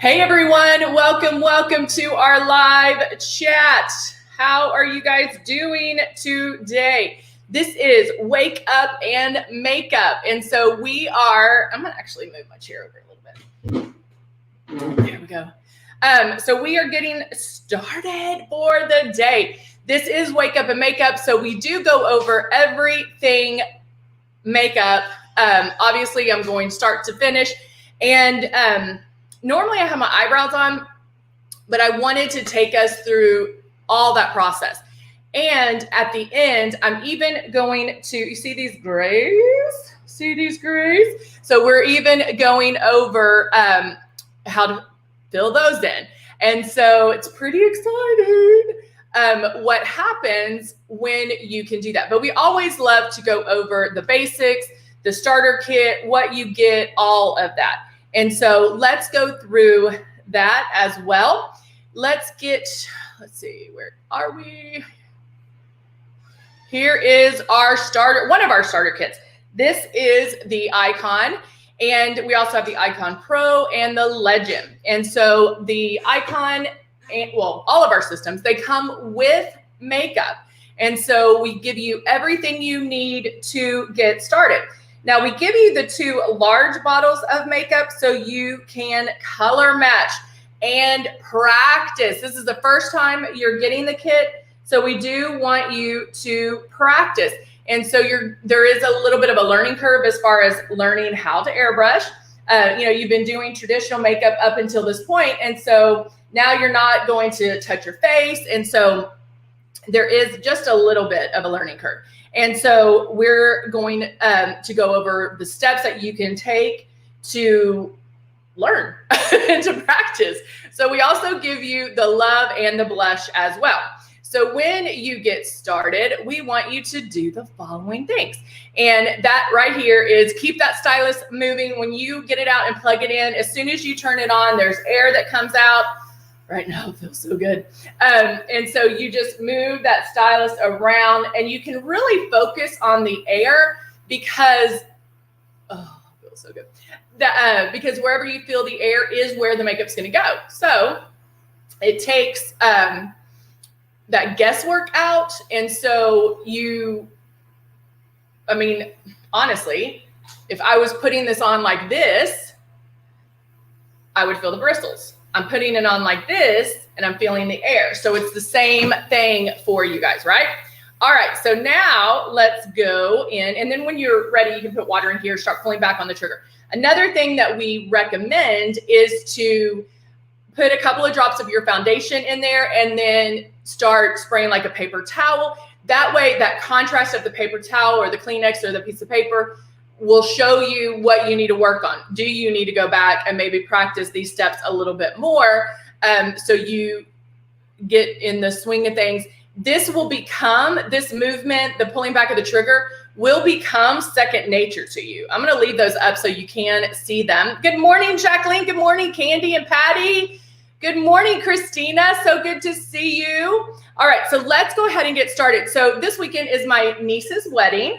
Hey everyone, welcome to our live chat. How are you guys doing today? This is Wake Up and Makeup. And so I'm gonna actually move my chair over a little bit. There we go. So we are getting started for the day. This is Wake Up and Makeup. So we do go over everything makeup. Obviously I'm going start to finish. And normally I have my eyebrows on, but I wanted to take us through all that process. And at the end, I'm even going to, you see these grays? See these grays? So we're even going over how to fill those in. And so it's pretty exciting what happens when you can do that. But we always love to go over the basics, the starter kit, what you get, all of that. And so let's go through that as well. Let's see, where are we? Here is one of our starter kits. This is the Icon, and we also have the Icon Pro and the Legend. And so the Icon, all of our systems, they come with makeup. And so we give you everything you need to get started. Now we give you the 2 large bottles of makeup so you can color match and practice. This is the first time you're getting the kit, so we do want you to practice. And so there is a little bit of a learning curve as far as learning how to airbrush. You've been doing traditional makeup up until this point, and so now you're not going to touch your face, and so there is just a little bit of a learning curve. And so we're going to go over the steps that you can take to learn and to practice. So we also give you the love and the blush as well. So when you get started, we want you to do the following things. And that right here is keep that stylus moving. When you get it out and plug it in, as soon as you turn it on, there's air that comes out. Right now, it feels so good. And so you just move that stylus around and you can really focus on the air because, it feels so good. Because wherever you feel the air is where the makeup's gonna go. So it takes that guesswork out. And so honestly, if I was putting this on like this, I would feel the bristles. I'm putting it on like this and I'm feeling the air. So it's the same thing for you guys, right? All right, so now let's go in. And then when you're ready, you can put water in here, start pulling back on the trigger. Another thing that we recommend is to put a couple of drops of your foundation in there and then start spraying like a paper towel. That way, that contrast of the paper towel or the Kleenex or the piece of paper will show you what you need to work on. Do you need to go back and maybe practice these steps a little bit more so you get in the swing of things? This movement, the pulling back of the trigger, will become second nature to you. I'm gonna leave those up so you can see them. Good morning, Jacqueline. Good morning, Candy and Patty. Good morning, Christina. So good to see you. All right, so let's go ahead and get started. So this weekend is my niece's wedding.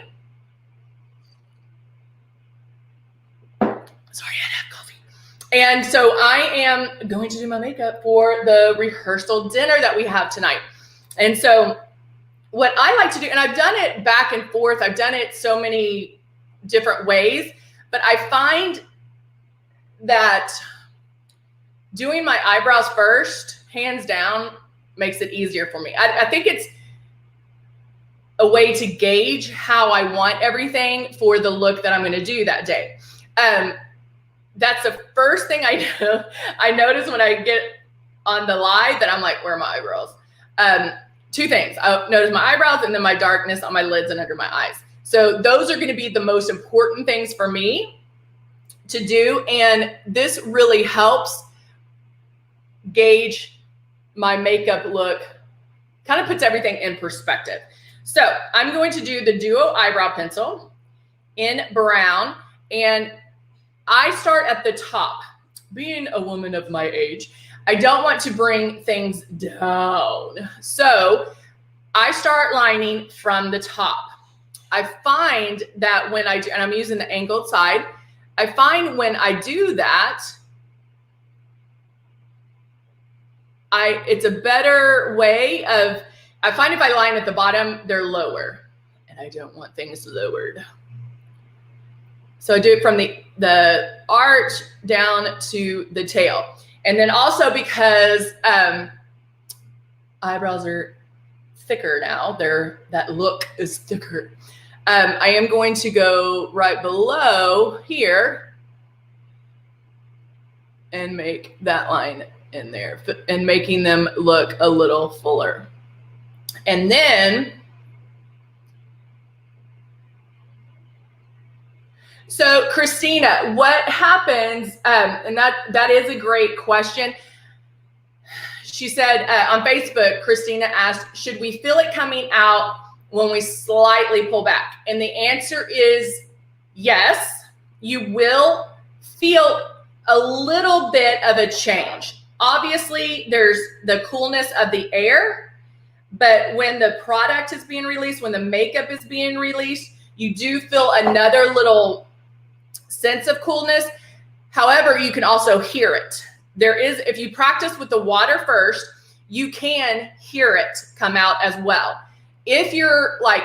Sorry, I had coffee. And so I am going to do my makeup for the rehearsal dinner that we have tonight. And so what I like to do, and I've done it back and forth, I've done it so many different ways, but I find that doing my eyebrows first, hands down, makes it easier for me. I think it's a way to gauge how I want everything for the look that I'm going to do that day. That's the first thing I notice when I get on the live, that I'm like, where are my eyebrows? 2 things. I notice my eyebrows and then my darkness on my lids and under my eyes. So those are going to be the most important things for me to do. And this really helps gauge my makeup look, kind of puts everything in perspective. So I'm going to do the Duo Eyebrow Pencil in brown, and I start at the top. Being a woman of my age, I don't want to bring things down. So I start lining from the top. I find that when I do, and I'm using the angled side, I find when I do that, it's a better way of, I find if I line at the bottom, they're lower, and I don't want things lowered. So I do it from the arch down to the tail. And then also because eyebrows are thicker now, that look is thicker. I am going to go right below here and make that line in there and making them look a little fuller. And then, so Christina, what happens, and that is a great question. She said on Facebook, Christina asked, should we feel it coming out when we slightly pull back? And the answer is yes, you will feel a little bit of a change. Obviously, there's the coolness of the air, but when the product is being released, when the makeup is being released, you do feel another little sense of coolness. However, you can also hear it. There is, if you practice with the water first, you can hear it come out as well. If you're like,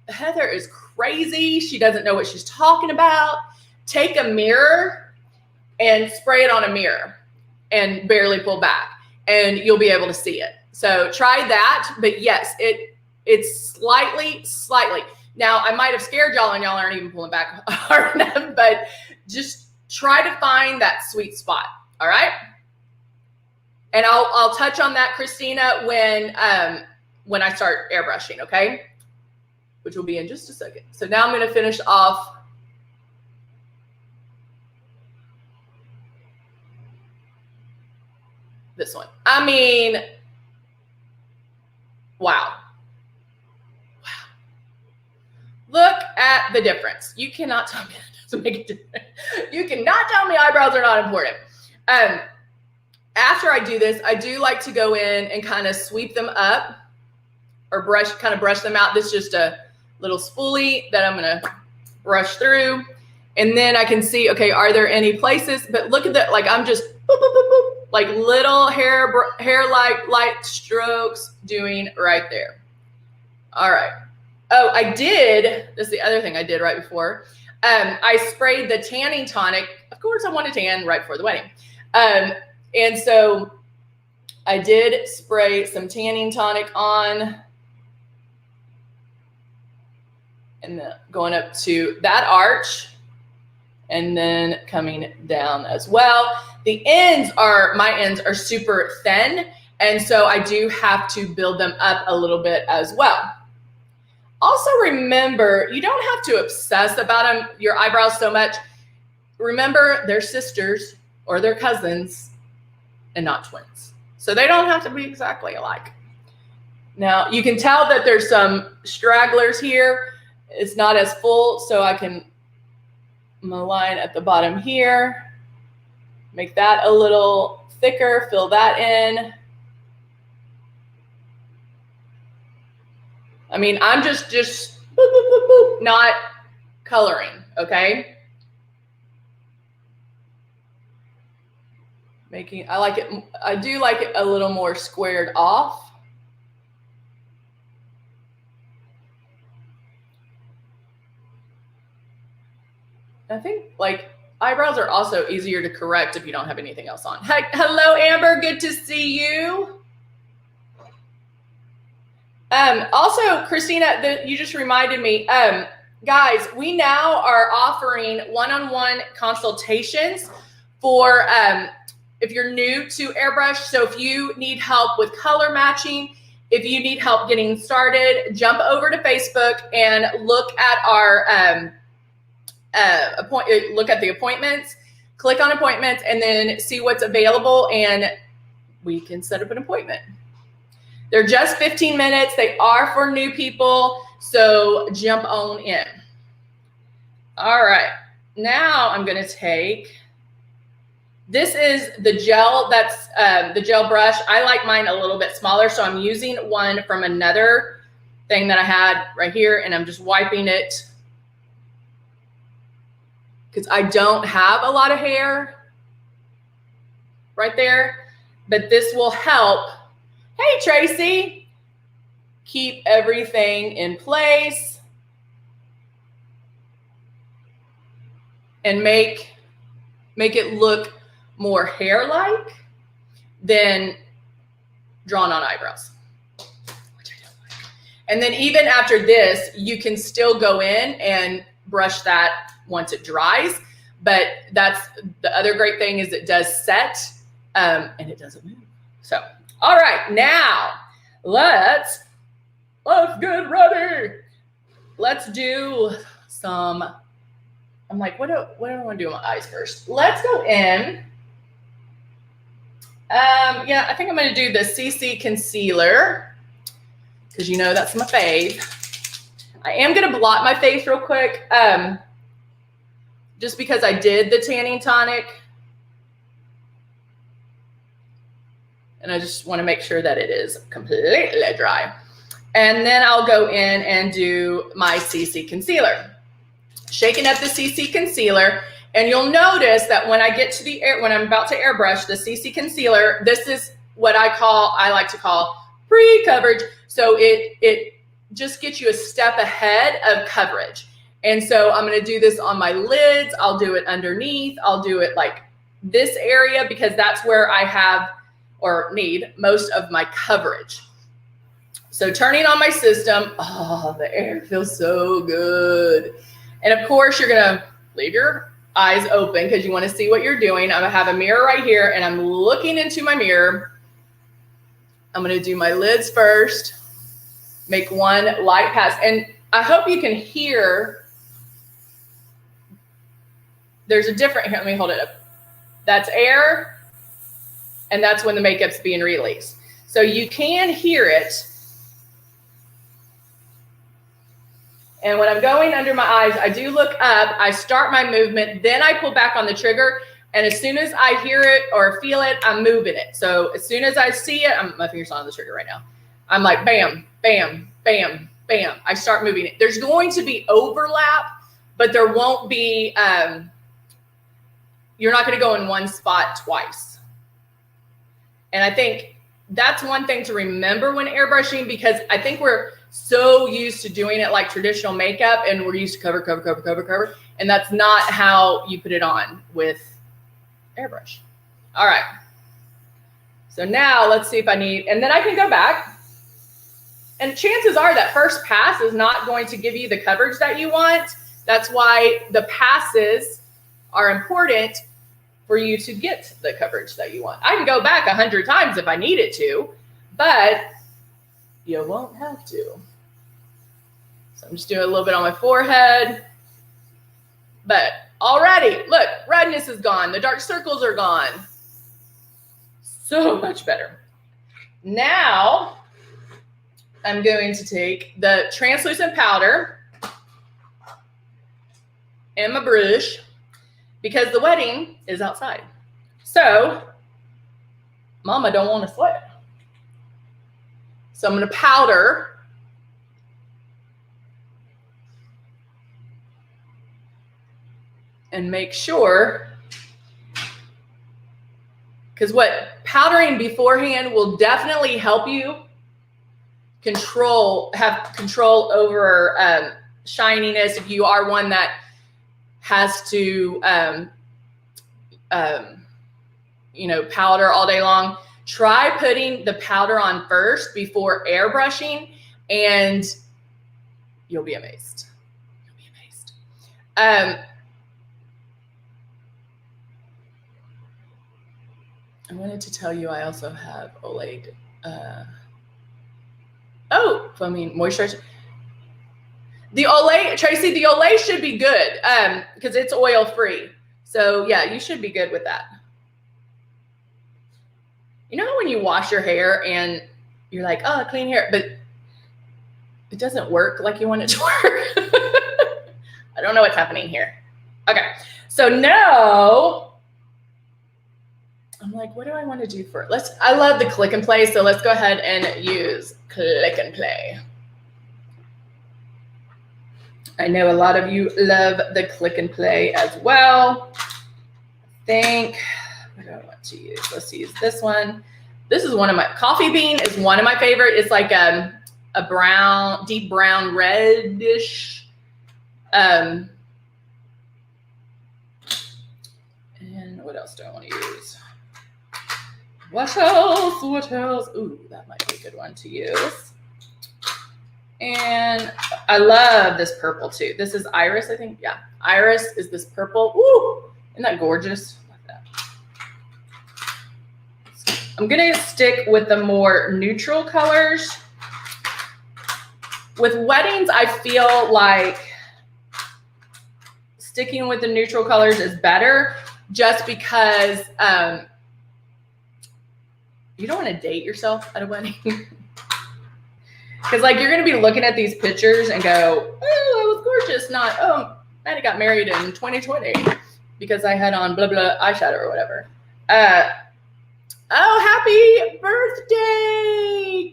Heather is crazy, she doesn't know what she's talking about, take a mirror and spray it on a mirror and barely pull back, and you'll be able to see it. So try that. But yes, it's slightly. Now, I might have scared y'all and y'all aren't even pulling back hard enough, but just try to find that sweet spot. All right. And I'll touch on that, Christina, when I start airbrushing, okay? Which will be in just a second. So now I'm going to finish off this one. I mean, wow. Look at the difference. You cannot tell me that doesn't make a difference. You cannot tell me eyebrows are not important. After I do this, I do like to go in and kind of sweep them up or brush them out. This is just a little spoolie that I'm going to brush through. And then I can see, okay, are there any places? But look at that, like I'm just boop, boop, boop, boop, like little hair light strokes doing right there. All right. Oh, this is the other thing I did right before. I sprayed the tanning tonic. Of course, I want to tan right before the wedding. And so I did spray some tanning tonic on, and then going up to that arch and then coming down as well. My ends are super thin. And so I do have to build them up a little bit as well. Also remember, you don't have to obsess about your eyebrows so much. Remember, they're sisters or they're cousins and not twins. So they don't have to be exactly alike. Now, you can tell that there's some stragglers here. It's not as full, so I can line at the bottom here. Make that a little thicker, fill that in. I mean, I'm just boop, boop, boop, boop, not coloring, okay? I do like it a little more squared off. I think like eyebrows are also easier to correct if you don't have anything else on. Hi, hello, Amber, good to see you. Also, Christina, you just reminded me, guys, we now are offering one-on-one consultations for if you're new to airbrush. So if you need help with color matching, if you need help getting started, jump over to Facebook and look at our look at the appointments, click on appointments, and then see what's available, and we can set up an appointment. They're just 15 minutes. They are for new people, so jump on in. All right, now I'm going to take, this is the gel, that's the gel brush. I like mine a little bit smaller, so I'm using one from another thing that I had right here, and I'm just wiping it because I don't have a lot of hair right there. but this will help. Hey, Tracy, keep everything in place and make it look more hair-like than drawn on eyebrows. And then even after this, you can still go in and brush that once it dries. But that's the other great thing is it does set and it doesn't move. So, all right, now let's get ready. Let's do some, I'm like, what do I want to do on my eyes first? Let's go in. Yeah, I think I'm going to do the CC concealer because you know that's my fave. I am going to blot my face real quick just because I did the tanning tonic. And I just want to make sure that it is completely dry. And then I'll go in and do my CC concealer. Shaking up the CC concealer. And you'll notice that when I get to when I'm about to airbrush the CC concealer, this is what I like to call pre-coverage. So it just gets you a step ahead of coverage. And so I'm going to do this on my lids. I'll do it underneath. I'll do it like this area because that's where I have or need most of my coverage. So turning on my system, oh, the air feels so good. And of course, you're going to leave your eyes open because you want to see what you're doing. I'm going to have a mirror right here and I'm looking into my mirror. I'm going to do my lids first, make one light pass. And I hope you can hear, there's a different, here, let me hold it up. That's air. And that's when the makeup's being released. So you can hear it. And when I'm going under my eyes, I do look up, I start my movement, then I pull back on the trigger. And as soon as I hear it or feel it, I'm moving it. So as soon as I see it, my finger's on the trigger right now. I'm like, bam, bam, bam, bam. I start moving it. There's going to be overlap, but there won't be, you're not going to go in one spot twice. And I think that's one thing to remember when airbrushing, because I think we're so used to doing it like traditional makeup and we're used to cover, cover, cover, cover, cover. And that's not how you put it on with airbrush. All right. So now let's see if I need, and then I can go back. And chances are that first pass is not going to give you the coverage that you want. That's why the passes are important for you to get the coverage that you want. I can go back 100 times if I needed to, but you won't have to. So I'm just doing a little bit on my forehead. But already, look, redness is gone. The dark circles are gone. So much better. Now, I'm going to take the translucent powder and my brush, because the wedding is outside. So, mama don't want to sweat. So I'm going to powder. And make sure, because what powdering beforehand will definitely help you have control over shininess. If you are one that has to, powder all day long, try putting the powder on first before airbrushing, and you'll be amazed. You'll be amazed. I wanted to tell you I also have Olay. Moisturizer. The Olay, Tracy, the Olay should be good because it's oil free. So yeah, you should be good with that. You know when you wash your hair and you're like, oh, clean hair, but it doesn't work like you want it to work. I don't know what's happening here. Okay, so now I'm like, what do I want to do for it? I love the click and play, so let's go ahead and use click and play. I know a lot of you love the click and play as well. I think, what do I want to use? Let's use this one. This is one of my, coffee bean is one of my favorite. It's like a brown, deep brown, reddish. And what else do I want to use? What else? What else? Ooh, that might be a good one to use. And I love this purple too. This is Iris, I think. Yeah, Iris is this purple. Ooh, isn't that gorgeous? I like that. I'm gonna stick with the more neutral colors. With weddings, I feel like sticking with the neutral colors is better, just because you don't want to date yourself at a wedding. Because like you're going to be looking at these pictures and go, oh, it was gorgeous. Not, oh, I got married in 2020 because I had on blah, blah, eyeshadow or whatever. Oh, happy birthday.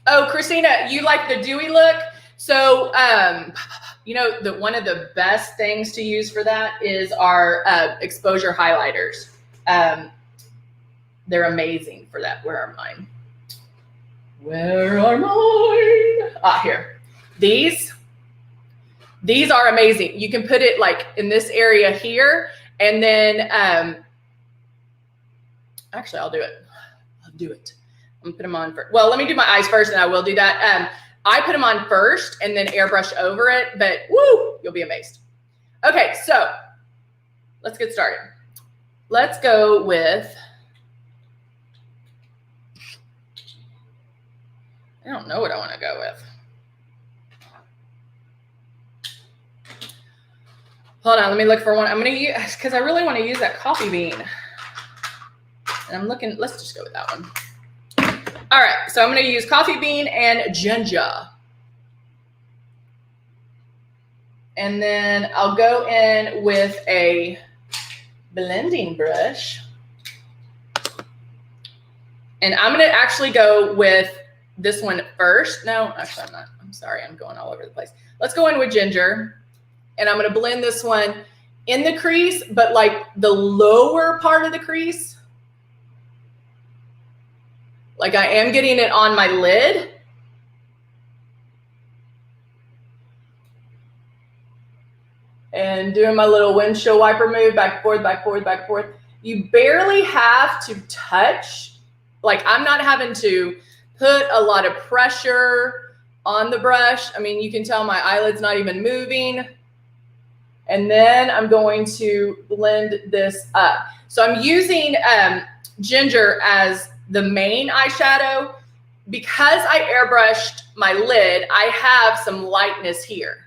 Oh, Christina, you like the dewy look? So, you know, one of the best things to use for that is our exposure highlighters. They're amazing for that. Where are mine? Where are mine? Ah, here. These are amazing. You can put it like in this area here, and then actually I'll do it. I'm gonna put them on first. Well, let me do my eyes first, and I will do that. I put them on first and then airbrush over it, but woo, you'll be amazed. Okay, so let's get started. Let's go with, I don't know what I want to go with. Hold on, let me look for one. I'm going to use, because I really want to use that coffee bean. And I'm looking, let's just go with that one. All right, so I'm going to use coffee bean and ginger. And then I'll go in with a blending brush. And I'm going to actually go with this one first. No, actually I'm not. I'm sorry, I'm going all over the place. Let's go in with ginger. And I'm going to blend this one in the crease, but like the lower part of the crease. Like I am getting it on my lid. And doing my little windshield wiper move, back and forth, back and forth, back and forth. You barely have to touch. Like I'm not having to put a lot of pressure on the brush. I mean, you can tell my eyelid's not even moving. And then I'm going to blend this up. So I'm using ginger as the main eyeshadow. Because I airbrushed my lid, I have some lightness here.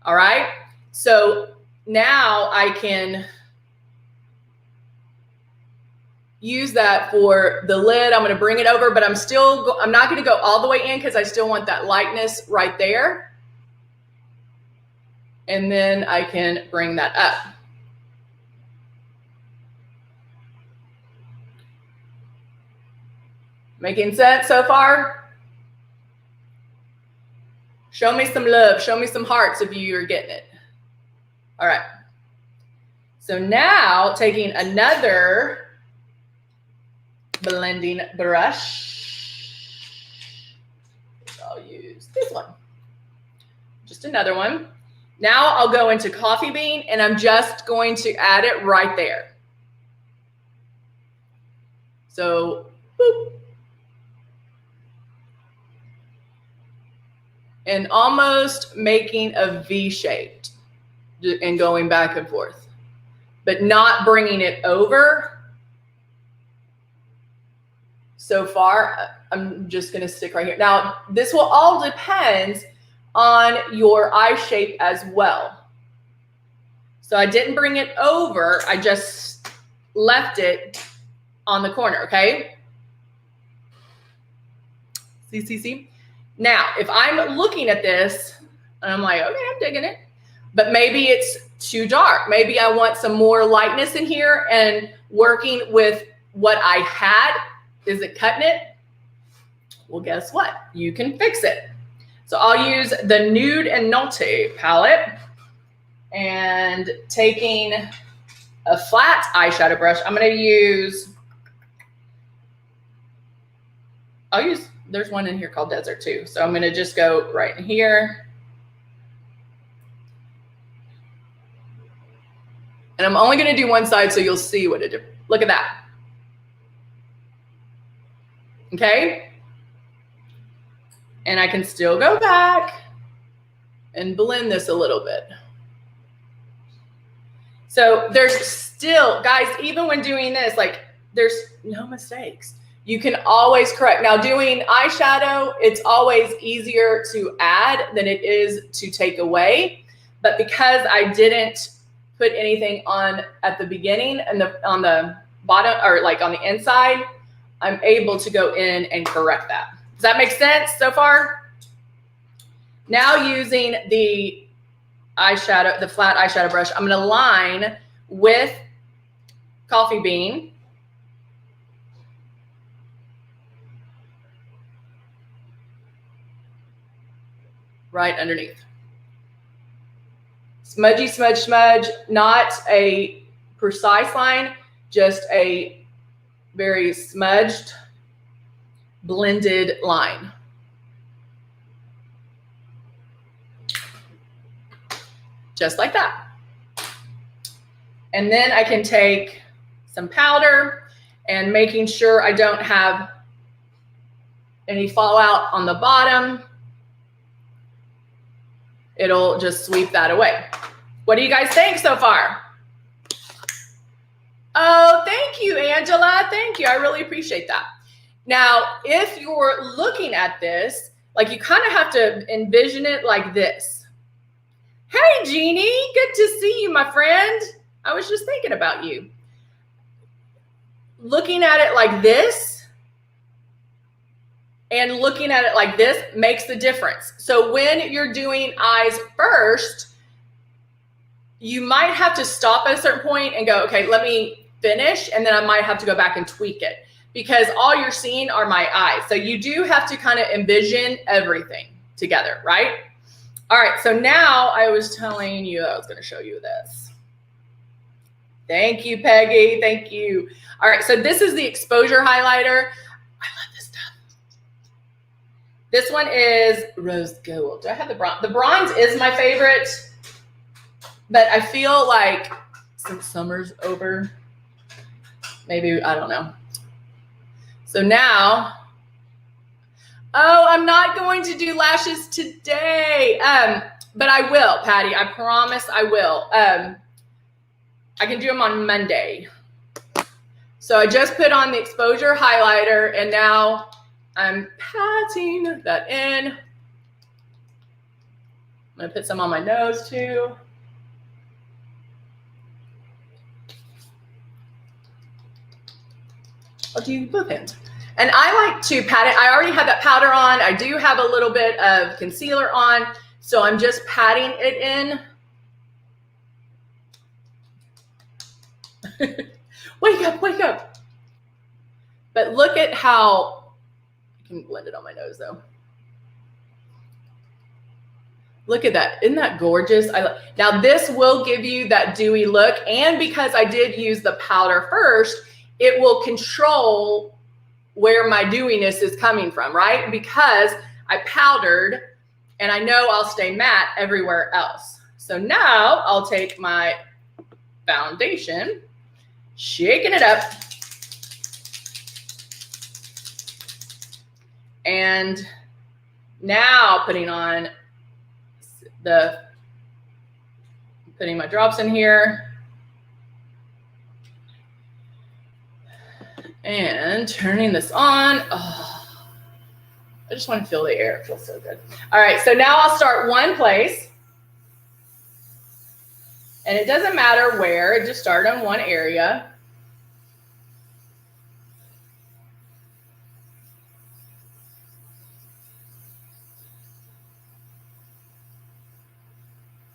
All right, so now I can use that for the lid. I'm going to bring it over, but I'm not going to go all the way in because I still want that lightness right there. And then I can bring that up. Making sense so far? Show me some love. Show me some hearts if you're getting it. All right. So now taking another blending brush. I'll use this one. Just another one. Now I'll go into coffee bean and I'm just going to add it right there. So, boop. And almost making a V shape and going back and forth, but not bringing it over. So far, I'm just going to stick right here. Now, this will all depend on your eye shape as well. So I didn't bring it over. I just left it on the corner, okay? See? Now, if I'm looking at this and I'm like, okay, I'm digging it, but maybe it's too dark. Maybe I want some more lightness in here, and working with what I had, is it cutting it? Well, guess what? You can fix it. So I'll use the Nude and Naughty palette. and taking a flat eyeshadow brush. I'm going to use, there's one in here called Desert too. So I'm going to just go right in here. And I'm only going to do one side so you'll see what it did. Look at that. Okay. And I can still go back and blend this a little bit. So there's still, guys, even when doing this, like there's no mistakes. You can always correct. Now doing eyeshadow, it's always easier to add than it is to take away. But because I didn't put anything on at the beginning and on the bottom or like on the inside, I'm able to go in and correct that. Does that make sense so far? Now using the eyeshadow, the flat eyeshadow brush, I'm going to line with Coffee Bean. Right underneath. Smudgy, smudge, smudge, not a precise line, just a very smudged, blended line. Just like that. And then I can take some powder and making sure I don't have any fallout on the bottom. It'll just sweep that away. What do you guys think so far? Oh, thank you, Angela. Thank you. I really appreciate that. Now, if you're looking at this, like you kind of have to envision it like this. Hey, Jeannie, good to see you, my friend. I was just thinking about you. Looking at it like this and looking at it like this makes the difference. So when you're doing eyes first, you might have to stop at a certain point and go, okay, let me finish. And then I might have to go back and tweak it because all you're seeing are my eyes. So you do have to kind of envision everything together, right? All right, so now I was telling you I was going to show you this. Thank you, Peggy. Thank you. All right, so this is the exposure highlighter. I love this stuff. This one is rose gold. Do I have the bronze? The bronze is my favorite, but I feel like since summer's over, maybe, I don't know. So now, oh, I'm not going to do lashes today, but I will, Patty. I promise I will. I can do them on Monday. So I just put on the exposure highlighter, and now I'm patting that in. I'm going to put some on my nose too. I'll do both hands. And I like to pat it. I already have that powder on. I do have a little bit of concealer on. So I'm just patting it in. Wake up, wake up. But look at how, I can blend it on my nose though. Look at that. Isn't that gorgeous? Now this will give you that dewy look. And because I did use the powder first, it will control where my dewiness is coming from, right? Because I powdered and I know I'll stay matte everywhere else. So now I'll take my foundation, shaking it up, and now putting my drops in here. And turning this on. Oh, I just want to feel the air. It feels so good. All right, so now I'll start one place. And it doesn't matter where, just start on one area.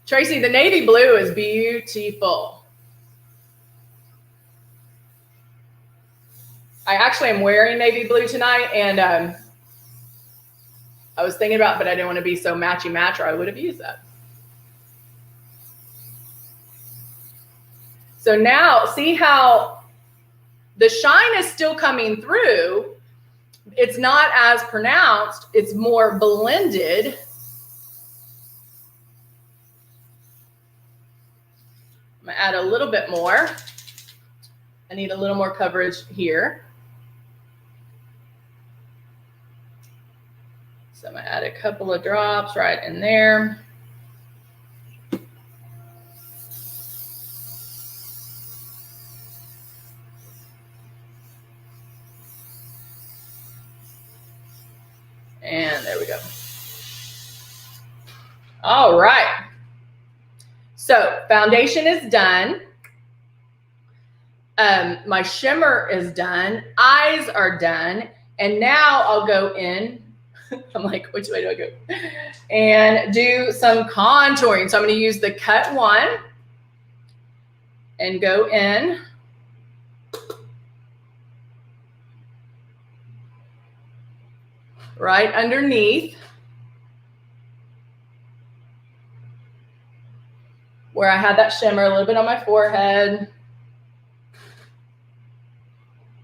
Tracy, the navy blue is beautiful. I actually am wearing navy blue tonight, and I was thinking about, but I didn't want to be so matchy match, or I would have used that. So now see how the shine is still coming through. It's not as pronounced. It's more blended. I'm gonna add a little bit more. I need a little more coverage here. So I'm gonna add a couple of drops right in there. And there we go. All right. So foundation is done. My shimmer is done. Eyes are done. And now I'll go in. I'm like, which way do I go? And do some contouring. So I'm going to use the cut one and go in. Right underneath where I had that shimmer, a little bit on my forehead.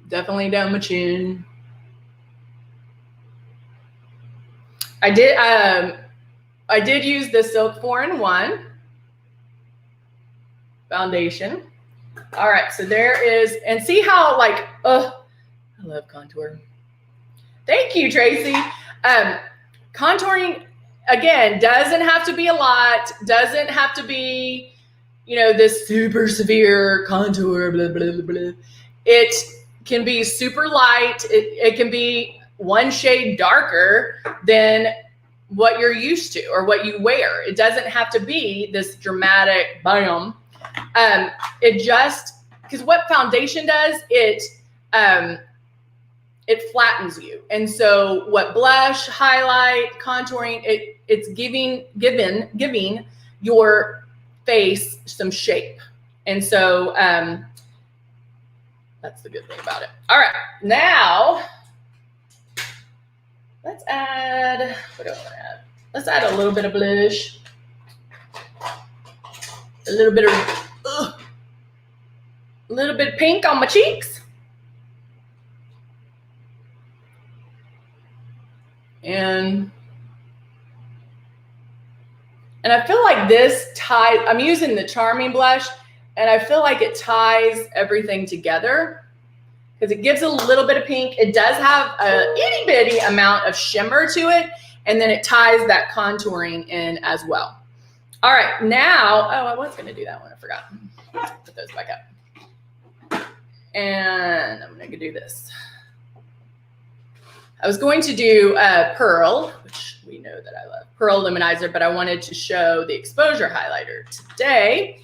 Definitely down my chin. I did use the Silk 4-in-1 foundation. All right, so there is, and see how like, I love contour. Thank you, Tracy. Contouring, again, doesn't have to be a lot, doesn't have to be, you know, this super severe contour, blah, blah, blah, blah. It can be super light. It can be one shade darker than what you're used to or what you wear. It doesn't have to be this dramatic bam. It just, because what foundation does, it flattens you. And so what blush, highlight, contouring, it's giving your face some shape. And so that's the good thing about it. All right, now let's add, what do I want to add? Let's add a little bit of blush. A little bit of pink on my cheeks. And I feel like this ties, I'm using the Charming blush, and I feel like it ties everything together because it gives a little bit of pink. It does have a itty bitty amount of shimmer to it, and then it ties that contouring in as well. All right, now, I was gonna do that one, I forgot. Put those back up. And I'm gonna do this. I was going to do Pearl, which we know that I love, Pearl Luminizer, but I wanted to show the exposure highlighter today.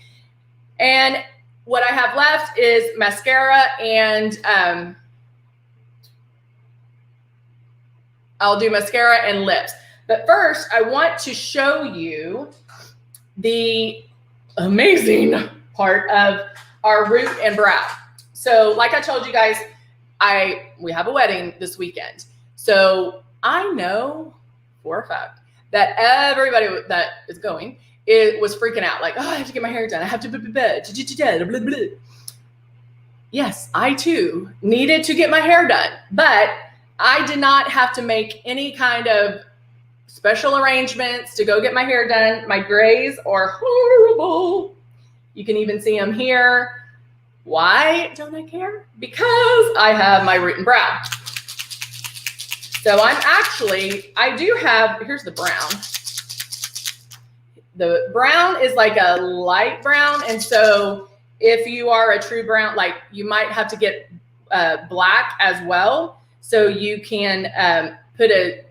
And what I have left is mascara, and I'll do mascara and lips. But first, I want to show you the amazing part of our root and brow. So like I told you guys, we have a wedding this weekend. So I know for a fact that everybody that is going, it was freaking out. Like, oh, I have to get my hair done. I have to blah, blah, blah. Yes, I too needed to get my hair done, but I did not have to make any kind of special arrangements to go get my hair done. My grays are horrible. You can even see them here. Why don't I care? Because I have my root and brow. So I do have, here's the brown. The brown is like a light brown. And so if you are a true brown, like you might have to get black as well. So you can put a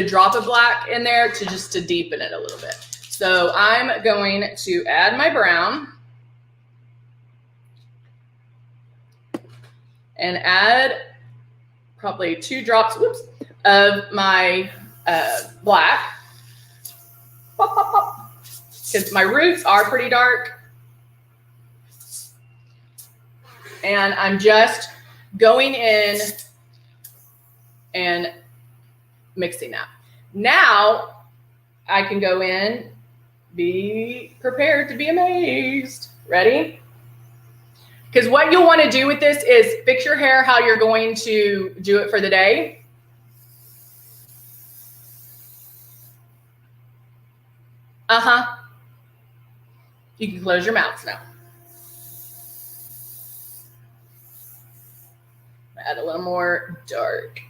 drop of black in there to deepen it a little bit. So I'm going to add my brown and add probably 2 drops, of my black. Pop, pop, pop. Because my roots are pretty dark. And I'm just going in and mixing that. Now I can go in be prepared to be amazed. Ready? Because what you'll want to do with this is fix your hair how you're going to do it for the day. You can close your mouth now. Add a little more dark.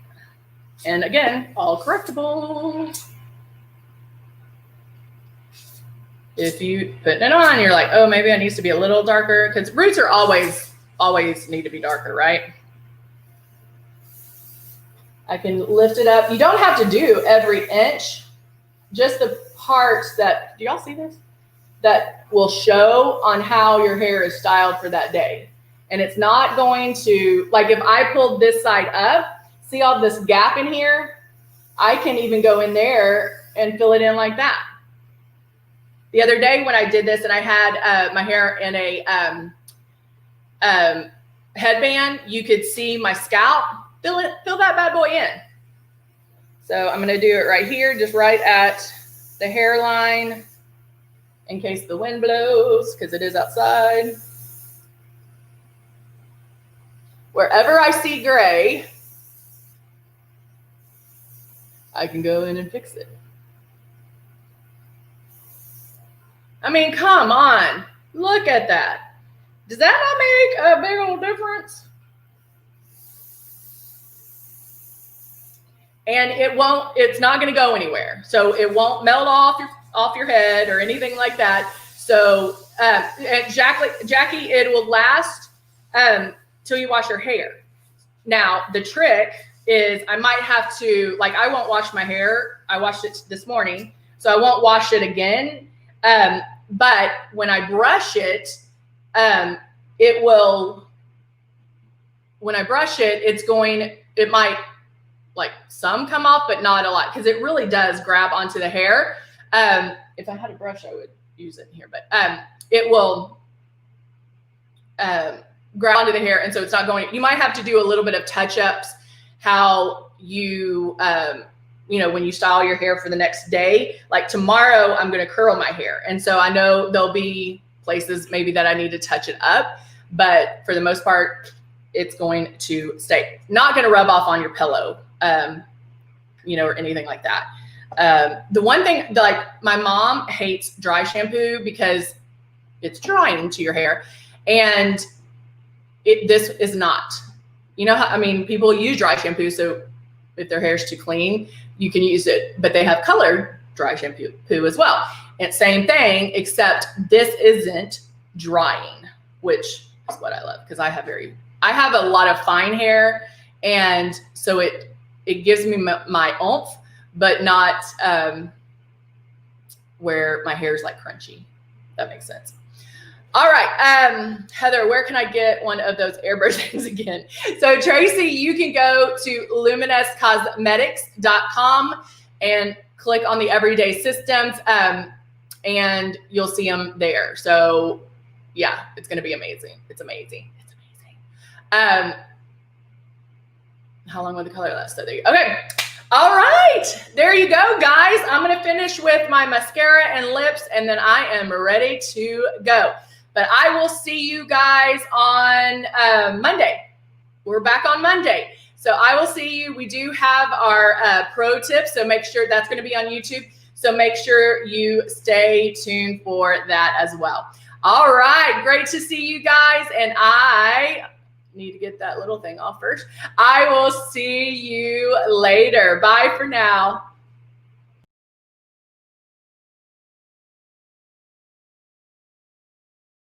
And again, all correctable. If you putting it on, you're like, oh, maybe it needs to be a little darker, because roots are always need to be darker, right? I can lift it up. You don't have to do every inch, just the parts that, do y'all see this? That will show on how your hair is styled for that day. And it's not going to, like if I pulled this side up, see all this gap in here? I can even go in there and fill it in like that. The other day when I did this and I had my hair in a headband, you could see my scalp. Fill that bad boy in. So I'm going to do it right here, just right at the hairline in case the wind blows, because it is outside. Wherever I see gray, I can go in and fix it. I mean, come on. Look at that. Does that not make a big old difference? And it's not going to go anywhere. So it won't melt off your head or anything like that. So, and Jackie, it will last till you wash your hair. Now, the trick is I might have to, like, I won't wash my hair. I washed it this morning, so I won't wash it again. But when I brush it, when I brush it, it might, like, some come off, but not a lot, because it really does grab onto the hair. If I had a brush, I would use it here, but it will grab onto the hair, and so it's not going. You might have to do a little bit of touch-ups, how you, when you style your hair for the next day. Like tomorrow, I'm going to curl my hair, and so I know there'll be places maybe that I need to touch it up, but for the most part, it's going to stay. Not going to rub off on your pillow, or anything like that. The one thing, like, my mom hates dry shampoo because it's drying to your hair, and this is not. You know how, I mean, people use dry shampoo, so if their hair is too clean, you can use it, but they have colored dry shampoo as well. And same thing, except this isn't drying, which is what I love, because I have a lot of fine hair, and so it gives me my oomph, but not where my hair is like crunchy. That makes sense. All right, Heather, where can I get one of those airbrush things again? So Tracy, you can go to luminouscosmetics.com and click on the everyday systems, and you'll see them there. So yeah, it's going to be amazing. It's amazing. It's amazing. How long will the color last? So there you go. Okay. All right. There you go, guys. I'm going to finish with my mascara and lips, and then I am ready to go. But I will see you guys on Monday. We're back on Monday. So I will see you. We do have our pro tips, so make sure that's going to be on YouTube. So make sure you stay tuned for that as well. All right. Great to see you guys. And I need to get that little thing off first. I will see you later. Bye for now.